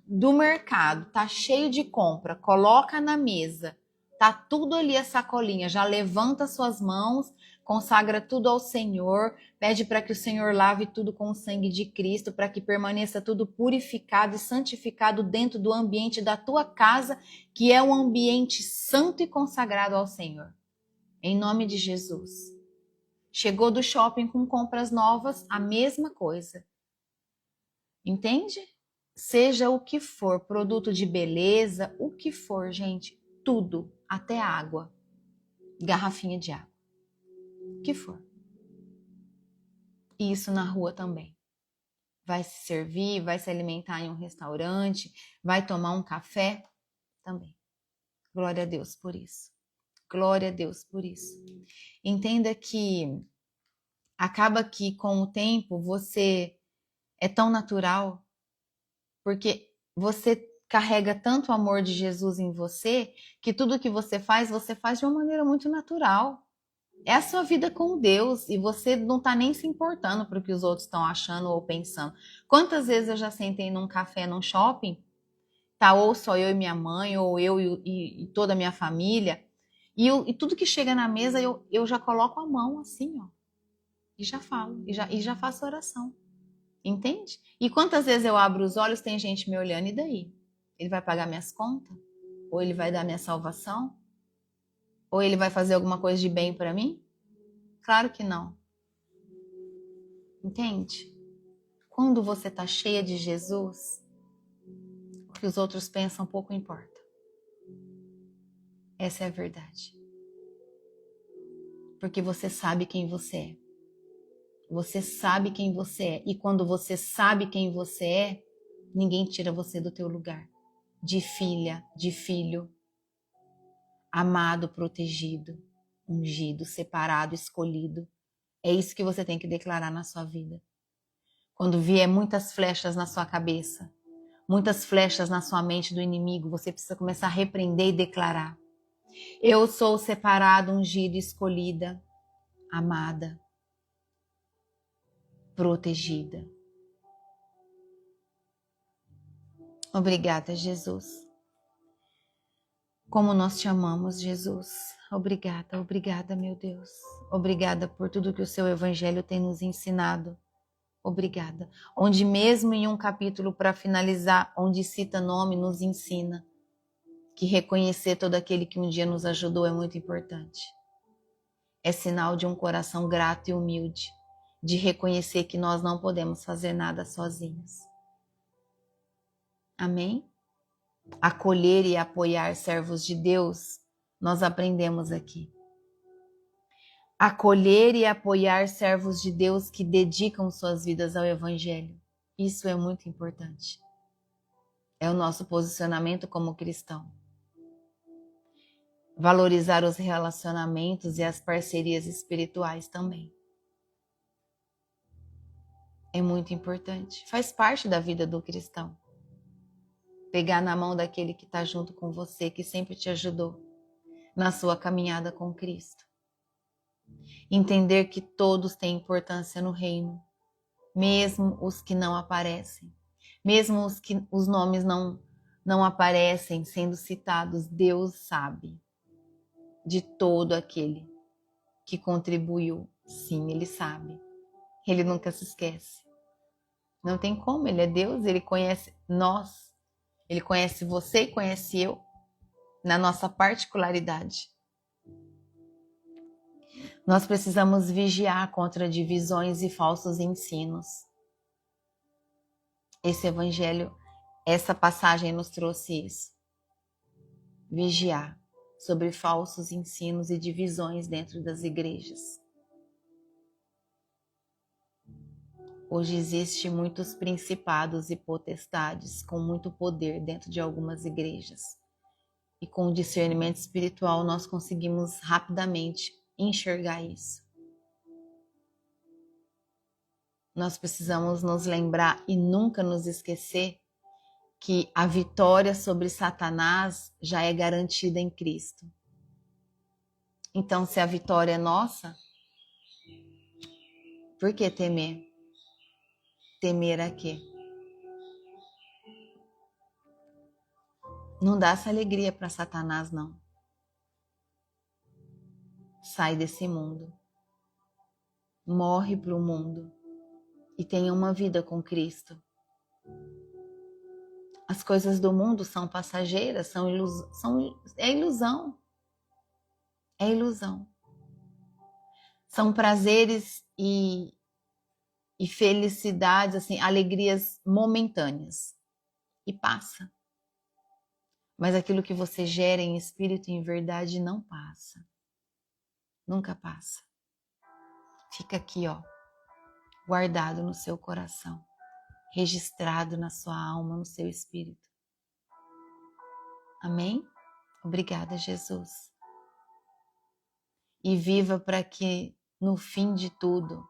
do mercado, tá cheio de compra, coloca na mesa, tá tudo ali a sacolinha, já levanta suas mãos, consagra tudo ao Senhor, pede para que o Senhor lave tudo com o sangue de Cristo, para que permaneça tudo purificado e santificado dentro do ambiente da tua casa, que é um ambiente santo e consagrado ao Senhor. Em nome de Jesus. Chegou do shopping com compras novas, a mesma coisa. Entende? Seja o que for, produto de beleza, o que for, gente, tudo, até água, garrafinha de água, o que for. E isso na rua também. Vai se servir, vai se alimentar em um restaurante, vai tomar um café também. Glória a Deus por isso. Glória a Deus por isso. Entenda que acaba que com o tempo você é tão natural, porque você carrega tanto o amor de Jesus em você, que tudo que você faz de uma maneira muito natural. É a sua vida com Deus e você não está nem se importando para o que os outros estão achando ou pensando. Quantas vezes eu já sentei num café, num shopping, tá ou só eu e minha mãe, ou eu e toda a minha família, e tudo que chega na mesa eu já coloco a mão assim, ó, e já falo, e já faço oração. Entende? E quantas vezes eu abro os olhos, tem gente me olhando, e daí? Ele vai pagar minhas contas? Ou ele vai dar minha salvação? Ou ele vai fazer alguma coisa de bem para mim? Claro que não. Entende? Quando você está cheia de Jesus, o que os outros pensam pouco importa. Essa é a verdade. Porque você sabe quem você é. Você sabe quem você é. E quando você sabe quem você é, ninguém tira você do teu lugar. De filha, de filho. Amado, protegido, ungido, separado, escolhido. É isso que você tem que declarar na sua vida. Quando vier muitas flechas na sua cabeça, muitas flechas na sua mente do inimigo, você precisa começar a repreender e declarar. Eu sou separada, ungida, escolhida, amada, protegida. Obrigada, Jesus. Como nós te amamos, Jesus. Obrigada, obrigada, meu Deus. Obrigada por tudo que o seu evangelho tem nos ensinado. Obrigada. Onde mesmo em um capítulo para finalizar, onde cita nome, nos ensina que reconhecer todo aquele que um dia nos ajudou é muito importante. É sinal de um coração grato e humilde, de reconhecer que nós não podemos fazer nada sozinhos. Amém? Acolher e apoiar servos de Deus, nós aprendemos aqui. Acolher e apoiar servos de Deus que dedicam suas vidas ao Evangelho. Isso é muito importante. É o nosso posicionamento como cristão. valorizar os relacionamentos e as parcerias espirituais também. É muito importante, faz parte da vida do cristão. Pegar na mão daquele que está junto com você, que sempre te ajudou na sua caminhada com Cristo. Entender que todos têm importância no reino, mesmo os que não aparecem, mesmo os que os nomes não aparecem sendo citados, Deus sabe de todo aquele que contribuiu. Sim, Ele sabe. Ele nunca se esquece. Não tem como, Ele é Deus, Ele conhece nós, Ele conhece você e conhece eu, na nossa particularidade. Nós precisamos vigiar contra divisões e falsos ensinos. Esse evangelho, essa passagem nos trouxe isso. Vigiar sobre falsos ensinos e divisões dentro das igrejas. Hoje existem muitos principados e potestades com muito poder dentro de algumas igrejas. E com o discernimento espiritual nós conseguimos rapidamente enxergar isso. Nós precisamos nos lembrar e nunca nos esquecer que a vitória sobre Satanás já é garantida em Cristo. Então, se a vitória é nossa, por que temer? Temer a quê? Não dá essa alegria para Satanás, não. Sai desse mundo. Morre para o mundo e tenha uma vida com Cristo. As coisas do mundo são passageiras, é ilusão. É ilusão. São prazeres e felicidades, assim, alegrias momentâneas. E passa. Mas aquilo que você gera em espírito e em verdade não passa. Nunca passa. Fica aqui, ó, guardado no seu coração, registrado na sua alma, no seu espírito. Amém? Obrigada, Jesus. E viva para que, no fim de tudo,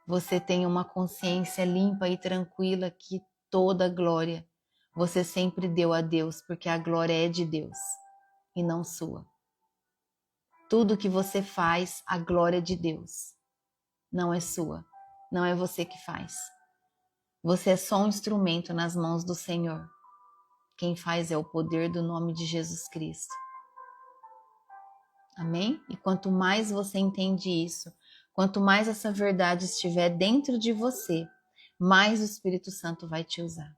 você tenha uma consciência limpa e tranquila que toda glória você sempre deu a Deus, porque a glória é de Deus e não sua. Tudo que você faz, a glória é de Deus, não é sua, não é você que faz. Você é só um instrumento nas mãos do Senhor. Quem faz é o poder do nome de Jesus Cristo. Amém? E quanto mais você entende isso, quanto mais essa verdade estiver dentro de você, mais o Espírito Santo vai te usar.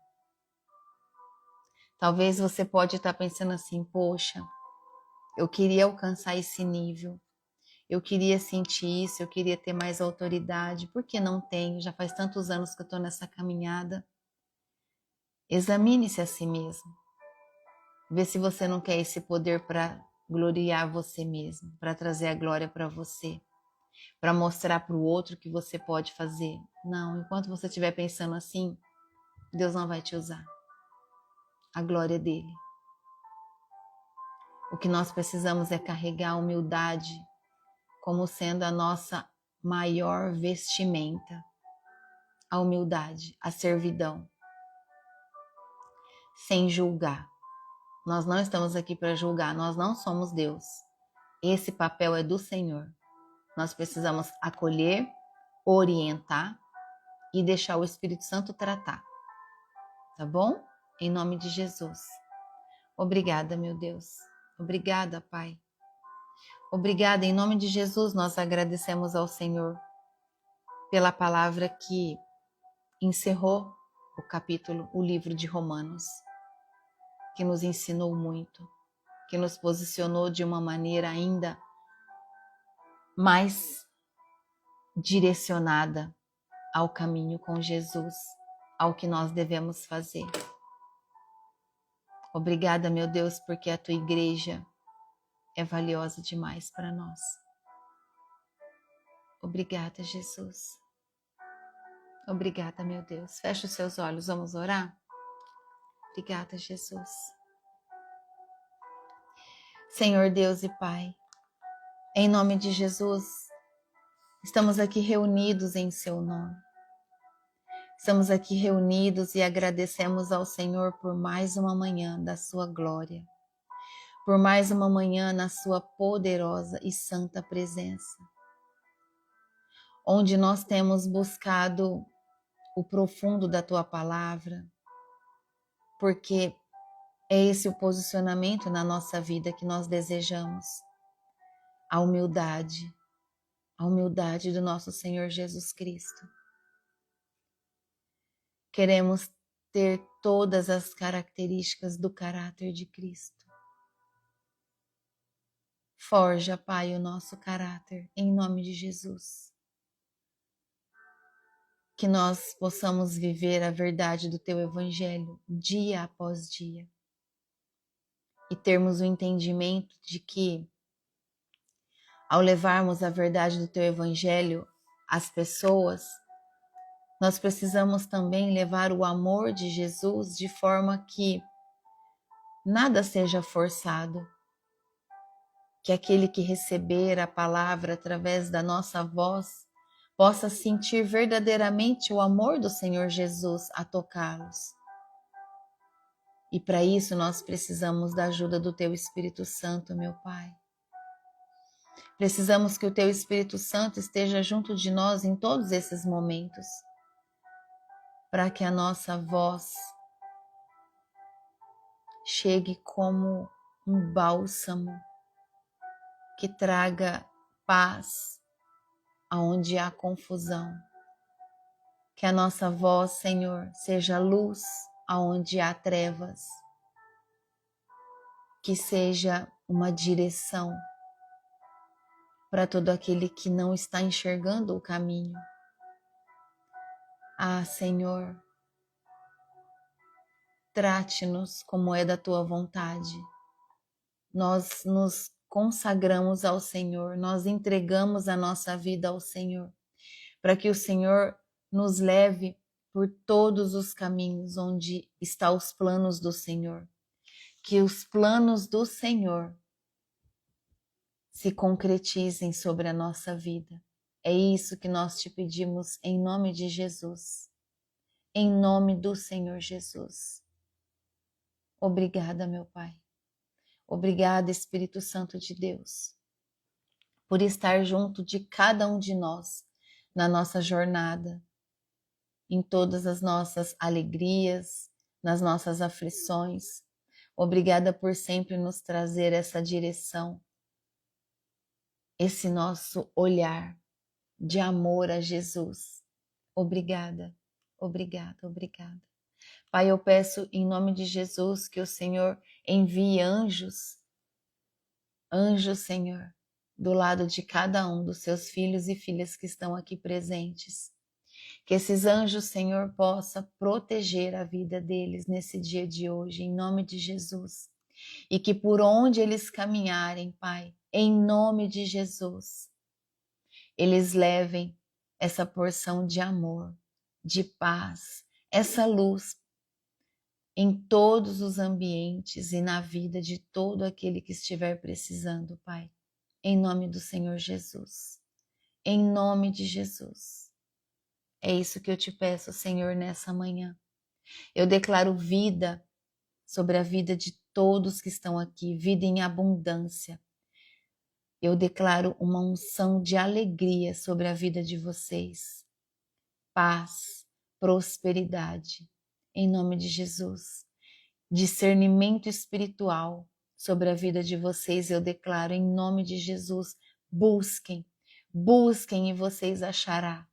Talvez você pode estar pensando assim, poxa, eu queria alcançar esse nível, eu queria sentir isso, eu queria ter mais autoridade, por que não tenho? Já faz tantos anos que eu estou nessa caminhada. Examine-se a si mesmo. Vê se você não quer esse poder para gloriar você mesmo, para trazer a glória para você, para mostrar para o outro que você pode fazer. Não, enquanto você estiver pensando assim, Deus não vai te usar. A glória é dele. O que nós precisamos é carregar a humildade como sendo a nossa maior vestimenta. A humildade, a servidão. Sem julgar. Nós não estamos aqui para julgar, nós não somos Deus. Esse papel é do Senhor. Nós precisamos acolher, orientar e deixar o Espírito Santo tratar. Tá bom? Em nome de Jesus. Obrigada, meu Deus. Obrigada, Pai. Obrigada, em nome de Jesus, nós agradecemos ao Senhor pela palavra que encerrou o capítulo, o livro de Romanos, que nos ensinou muito, que nos posicionou de uma maneira ainda mais direcionada ao caminho com Jesus, ao que nós devemos fazer. Obrigada, meu Deus, porque a tua igreja é valiosa demais para nós. Obrigada, Jesus. Obrigada, meu Deus. Feche os seus olhos, vamos orar? Obrigada, Jesus. Senhor Deus e Pai, em nome de Jesus, estamos aqui reunidos em seu nome. Estamos aqui reunidos e agradecemos ao Senhor por mais uma manhã da sua glória, por mais uma manhã na sua poderosa e santa presença, onde nós temos buscado o profundo da tua palavra, porque é esse o posicionamento na nossa vida que nós desejamos. A humildade do nosso Senhor Jesus Cristo. Queremos ter todas as características do caráter de Cristo. Forja, Pai, o nosso caráter, em nome de Jesus. Que nós possamos viver a verdade do Teu Evangelho dia após dia. E termos o entendimento de que, ao levarmos a verdade do Teu Evangelho às pessoas, nós precisamos também levar o amor de Jesus de forma que nada seja forçado. Que aquele que receber a palavra através da nossa voz possa sentir verdadeiramente o amor do Senhor Jesus a tocá-los. E para isso nós precisamos da ajuda do Teu Espírito Santo, meu Pai. Precisamos que o Teu Espírito Santo esteja junto de nós em todos esses momentos, para que a nossa voz chegue como um bálsamo que traga paz aonde há confusão. Que a nossa voz, Senhor, seja luz aonde há trevas. Que seja uma direção para todo aquele que não está enxergando o caminho. Ah, Senhor, trate-nos como é da Tua vontade. Nós nos consagramos ao Senhor, nós entregamos a nossa vida ao Senhor, para que o Senhor nos leve por todos os caminhos onde estão os planos do Senhor. Que os planos do Senhor se concretizem sobre a nossa vida. É isso que nós te pedimos em nome de Jesus. Em nome do Senhor Jesus. Obrigada, meu Pai. Obrigada, Espírito Santo de Deus, por estar junto de cada um de nós na nossa jornada, em todas as nossas alegrias, nas nossas aflições. Obrigada por sempre nos trazer essa direção, esse nosso olhar de amor a Jesus. Obrigada, obrigada, obrigada. Pai, eu peço em nome de Jesus que o Senhor envie anjos, Senhor, do lado de cada um dos seus filhos e filhas que estão aqui presentes. Que esses anjos, Senhor, possa proteger a vida deles nesse dia de hoje, em nome de Jesus. E que por onde eles caminharem, Pai, em nome de Jesus, eles levem essa porção de amor, de paz, essa luz em todos os ambientes e na vida de todo aquele que estiver precisando, Pai. Em nome do Senhor Jesus. Em nome de Jesus. É isso que eu te peço, Senhor, nessa manhã. Eu declaro vida sobre a vida de todos que estão aqui, vida em abundância. Eu declaro uma unção de alegria sobre a vida de vocês. Paz, prosperidade, em nome de Jesus. Discernimento espiritual sobre a vida de vocês, eu declaro em nome de Jesus. Busquem e vocês acharão.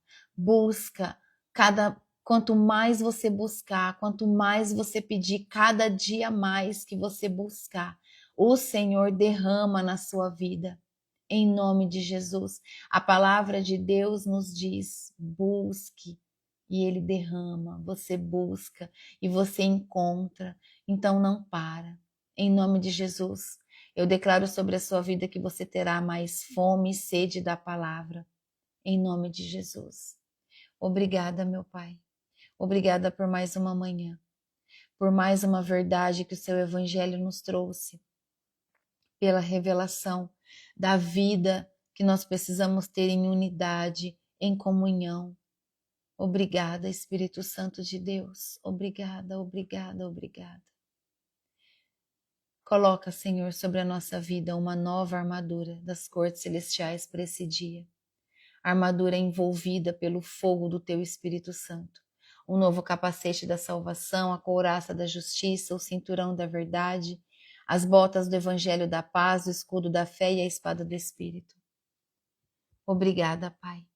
Quanto mais você buscar, quanto mais você pedir, cada dia mais que você buscar, o Senhor derrama na sua vida. Em nome de Jesus. A palavra de Deus nos diz: busque, e Ele derrama. Você busca e você encontra. Então não para. Em nome de Jesus, eu declaro sobre a sua vida que você terá mais fome e sede da palavra. Em nome de Jesus. Obrigada, meu Pai. Obrigada por mais uma manhã, por mais uma verdade que o seu Evangelho nos trouxe, pela revelação da vida que nós precisamos ter em unidade, em comunhão. Obrigada, Espírito Santo de Deus. Obrigada, obrigada, obrigada. Coloca, Senhor, sobre a nossa vida uma nova armadura das cortes celestiais para esse dia. Armadura envolvida pelo fogo do Teu Espírito Santo. Um novo capacete da salvação, a couraça da justiça, o cinturão da verdade, as botas do evangelho da paz, o escudo da fé e a espada do Espírito. Obrigada, Pai.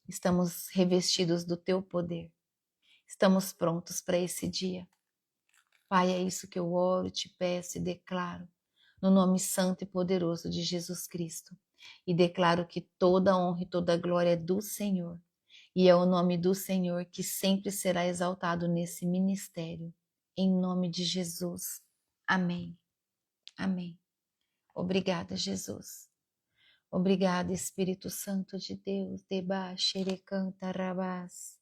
Estamos revestidos do Teu poder. Estamos prontos para esse dia. Pai, é isso que eu oro, te peço e declaro, no nome santo e poderoso de Jesus Cristo. E declaro que toda honra e toda glória é do Senhor. E é o nome do Senhor que sempre será exaltado nesse ministério. Em nome de Jesus. Amém. Amém. Obrigada, Jesus. Obrigada, Espírito Santo de Deus. Deba, xerecanta, rabás.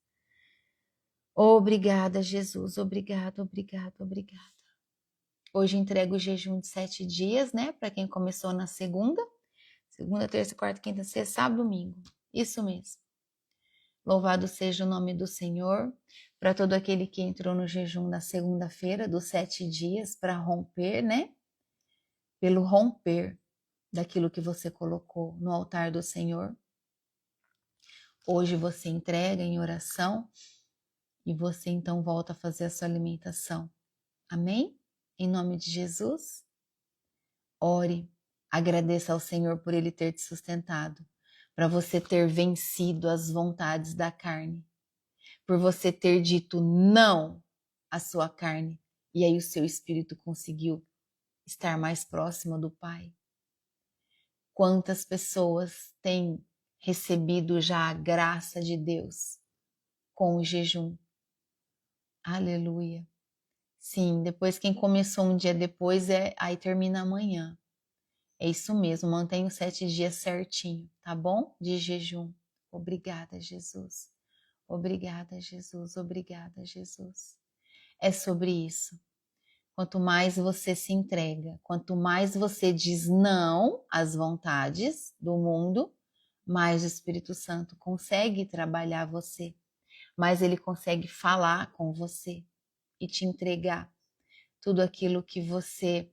Obrigada, Jesus. Obrigada, obrigada, obrigada. Hoje entrego o jejum de 7 dias, né? Para quem começou na segunda. Segunda, terça, quarta, quinta, sexta, sábado, domingo. Isso mesmo. Louvado seja o nome do Senhor. Para todo aquele que entrou no jejum na segunda-feira, dos 7 dias, para romper, né? Pelo romper daquilo que você colocou no altar do Senhor. Hoje você entrega em oração e você então volta a fazer a sua alimentação. Amém? Em nome de Jesus. Ore, agradeça ao Senhor por Ele ter te sustentado, para você ter vencido as vontades da carne, por você ter dito não à sua carne, e aí o seu espírito conseguiu estar mais próximo do Pai. Quantas pessoas têm recebido já a graça de Deus com o jejum? Aleluia. Sim, depois quem começou um dia depois, aí termina amanhã. É isso mesmo, mantenha os 7 dias certinho, tá bom? De jejum. Obrigada, Jesus. Obrigada, Jesus. Obrigada, Jesus. É sobre isso. Quanto mais você se entrega, quanto mais você diz não às vontades do mundo, mais o Espírito Santo consegue trabalhar você, mais ele consegue falar com você e te entregar tudo aquilo que você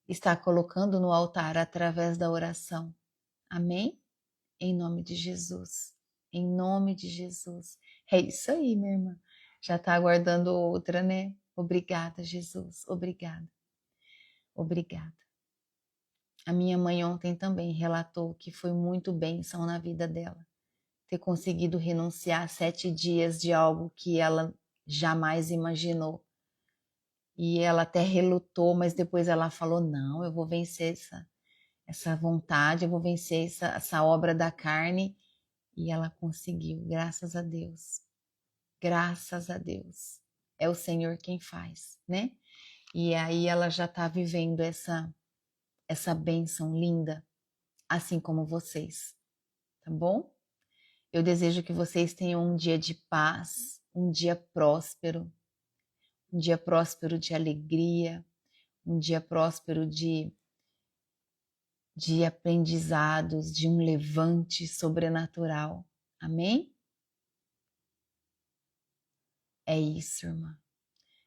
está colocando no altar através da oração. Amém? Em nome de Jesus. Em nome de Jesus. É isso aí, minha irmã. Já está aguardando outra, né? Obrigada, Jesus. Obrigada. Obrigada. A minha mãe ontem também relatou que foi muito bênção na vida dela. Ter conseguido renunciar a 7 dias de algo que ela jamais imaginou. E ela até relutou, mas depois ela falou, não, eu vou vencer essa vontade, eu vou vencer essa obra da carne. E ela conseguiu, graças a Deus. Graças a Deus. É o Senhor quem faz, né? E aí ela já está vivendo essa bênção linda, assim como vocês, tá bom? Eu desejo que vocês tenham um dia de paz, um dia próspero de alegria, um dia próspero de aprendizados, de um levante sobrenatural. Amém? É isso, irmã.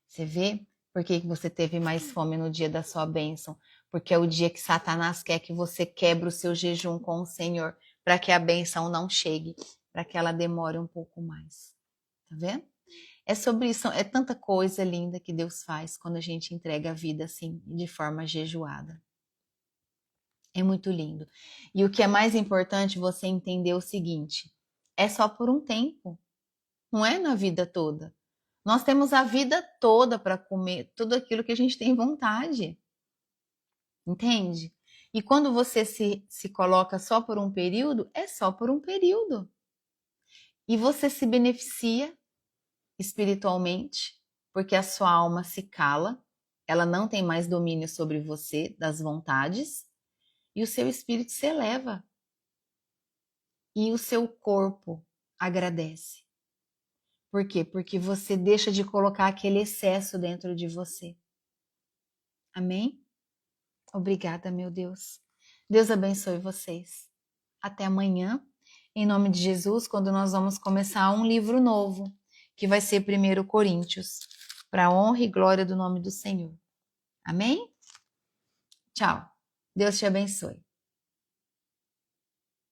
Você vê por que você teve mais fome no dia da sua bênção? Porque é o dia que Satanás quer que você quebre o seu jejum com o Senhor, para que a bênção não chegue, para que ela demore um pouco mais. Tá vendo? É sobre isso, é tanta coisa linda que Deus faz quando a gente entrega a vida assim, de forma jejuada. É muito lindo. E o que é mais importante você entender o seguinte, é só por um tempo, não é na vida toda. Nós temos a vida toda para comer tudo aquilo que a gente tem vontade. Entende? E quando você se coloca só por um período, é só por um período. E você se beneficia espiritualmente, porque a sua alma se cala, ela não tem mais domínio sobre você, das vontades, e o seu espírito se eleva. E o seu corpo agradece. Por quê? Porque você deixa de colocar aquele excesso dentro de você. Amém? Obrigada, meu Deus. Deus abençoe vocês. Até amanhã, em nome de Jesus, quando nós vamos começar um livro novo, que vai ser 1 Coríntios, para a honra e glória do nome do Senhor. Amém? Tchau. Deus te abençoe.